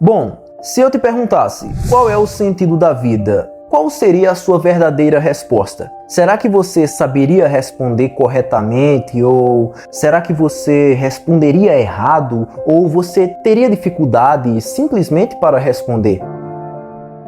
Bom, se eu te perguntasse qual é o sentido da vida, qual seria a sua verdadeira resposta? Será que você saberia responder corretamente? Ou será que você responderia errado? Ou você teria dificuldade simplesmente para responder?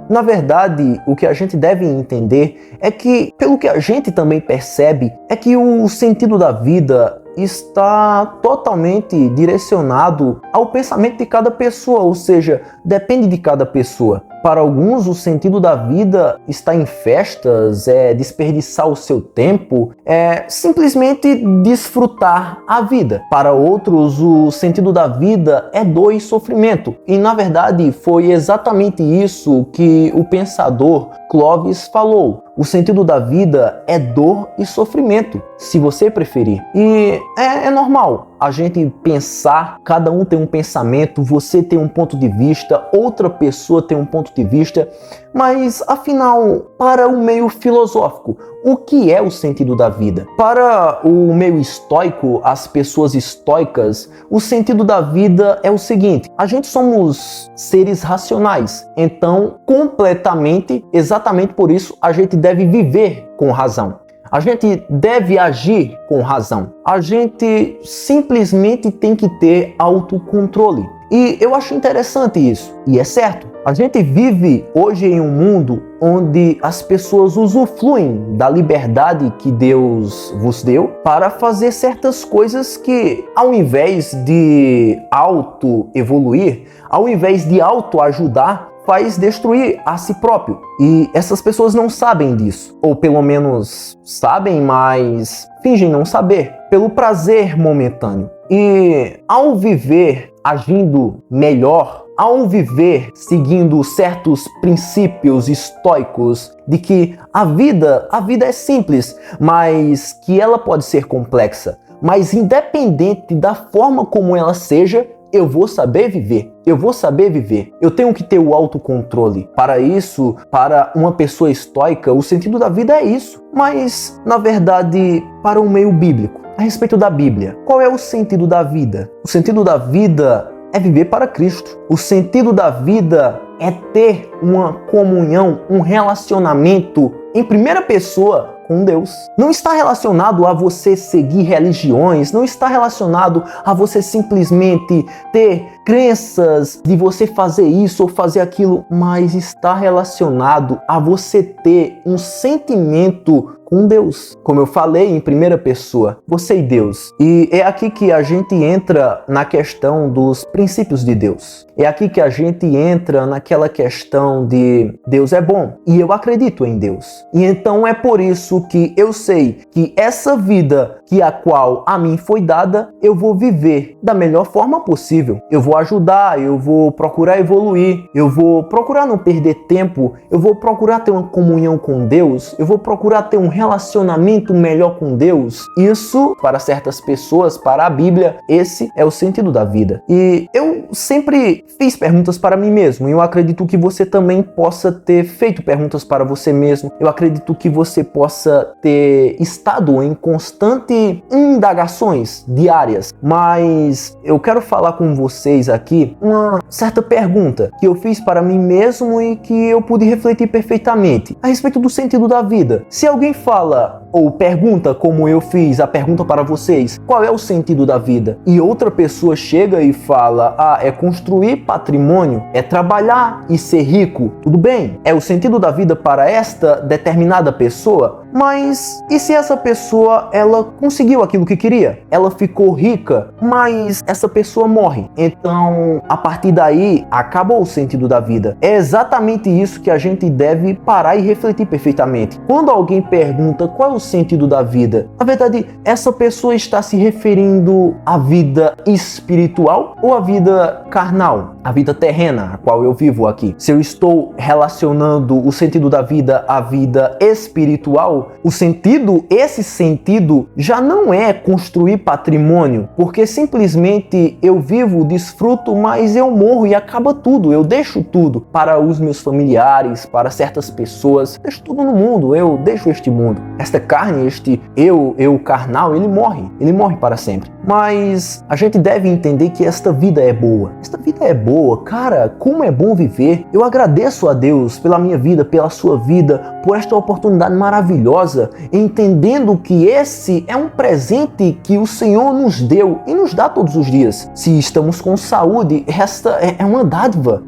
Na verdade, o que a gente deve entender é que, pelo que a gente também percebe, é que o sentido da vida está totalmente direcionado ao pensamento de cada pessoa, ou seja, depende de cada pessoa. Para alguns, o sentido da vida está em festas, é desperdiçar o seu tempo, é simplesmente desfrutar a vida. Para outros, o sentido da vida é dor e sofrimento. E, na verdade, foi exatamente isso que o pensador Clovis falou. O sentido da vida é dor e sofrimento, se você preferir. E é normal a gente pensar, cada um tem um pensamento, você tem um ponto de vista, outra pessoa tem um ponto de vista, mas afinal, para o meio filosófico, o que é o sentido da vida? Para o meio estoico, as pessoas estoicas, o sentido da vida é o seguinte: a gente somos seres racionais, então completamente, exatamente por isso, a gente deve viver com razão. A gente deve agir com razão. A gente simplesmente tem que ter autocontrole. E eu acho interessante isso. E é certo. A gente vive hoje em um mundo onde as pessoas usufruem da liberdade que Deus vos deu para fazer certas coisas que, ao invés de auto-evoluir, ao invés de auto-ajudar, faz destruir a si próprio. E essas pessoas não sabem disso. Ou pelo menos sabem, mas fingem não saber, pelo prazer momentâneo. E ao viver agindo melhor, ao viver seguindo certos princípios estoicos de que a vida é simples, mas que ela pode ser complexa. Mas independente da forma como ela seja, eu vou saber viver. Eu vou saber viver. Eu tenho que ter o autocontrole. Para isso, para uma pessoa estoica, o sentido da vida é isso. Mas, na verdade, para o meio bíblico, a respeito da Bíblia, qual é o sentido da vida? O sentido da vida é viver para Cristo. O sentido da vida é ter uma comunhão, um relacionamento em primeira pessoa com Deus. Não está relacionado a você seguir religiões, não está relacionado a você simplesmente ter crenças de você fazer isso ou fazer aquilo, mas está relacionado a você ter um sentimento com Deus. Como eu falei, em primeira pessoa, você e Deus. E é aqui que a gente entra na questão dos princípios de Deus. É aqui que a gente entra naquela questão de Deus é bom e eu acredito em Deus. E então é por isso que eu sei que essa vida que a qual a mim foi dada, eu vou viver da melhor forma possível. Eu vou ajudar, eu vou procurar evoluir, eu vou procurar não perder tempo, eu vou procurar ter uma comunhão com Deus, eu vou procurar ter um relacionamento melhor com Deus. Isso, para certas pessoas, para a Bíblia, esse é o sentido da vida. E eu sempre fiz perguntas para mim mesmo, e eu acredito que você também possa ter feito perguntas para você mesmo. Eu acredito que você possa ter estado em constante indagações diárias, mas eu quero falar com vocês aqui uma certa pergunta que eu fiz para mim mesmo e que eu pude refletir perfeitamente a respeito do sentido da vida. Se alguém fala ou pergunta, como eu fiz a pergunta para vocês, qual é o sentido da vida? E outra pessoa chega e fala, é construir patrimônio, é trabalhar e ser rico. Tudo bem, é o sentido da vida para esta determinada pessoa, mas e se essa pessoa, ela conseguiu aquilo que queria? Ela ficou rica, mas essa pessoa morre. Então, a partir daí, acabou o sentido da vida. É exatamente isso que a gente deve parar e refletir perfeitamente. Quando alguém pergunta qual é o sentido da vida, na verdade, essa pessoa está se referindo à vida espiritual ou à vida carnal, à vida terrena, a qual eu vivo aqui. Se eu estou relacionando o sentido da vida à vida espiritual, esse sentido já não é construir patrimônio, porque simplesmente eu vivo, desfruto, mas eu morro e acaba tudo. Eu deixo tudo para os meus familiares, para certas pessoas, deixo tudo no mundo, eu deixo este mundo. Esta é carne, este eu carnal, ele morre para sempre. Mas a gente deve entender que esta vida é boa. Esta vida é boa, cara, como é bom viver. Eu agradeço a Deus pela minha vida, pela sua vida, por esta oportunidade maravilhosa, entendendo que esse é um presente que o Senhor nos deu e nos dá todos os dias. Se estamos com saúde, esta é uma dádiva,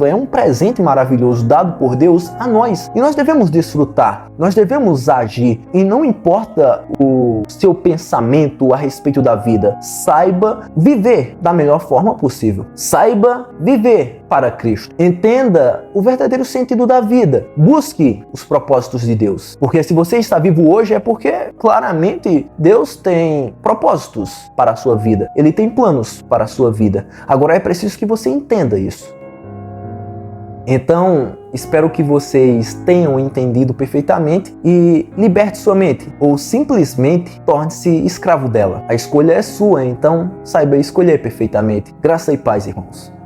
é um presente maravilhoso dado por Deus a nós. E nós devemos desfrutar, nós devemos agir, e não importa o seu pensamento a respeito da vida, saiba viver da melhor forma possível. Saiba viver para Cristo. Entenda o verdadeiro sentido da vida. Busque os propósitos de Deus. Porque se você está vivo hoje é porque claramente Deus tem propósitos para a sua vida. Ele tem planos para a sua vida. Agora é preciso que você entenda isso. Então, espero que vocês tenham entendido perfeitamente e liberte sua mente, ou simplesmente torne-se escravo dela. A escolha é sua, então saiba escolher perfeitamente. Graça e paz, irmãos.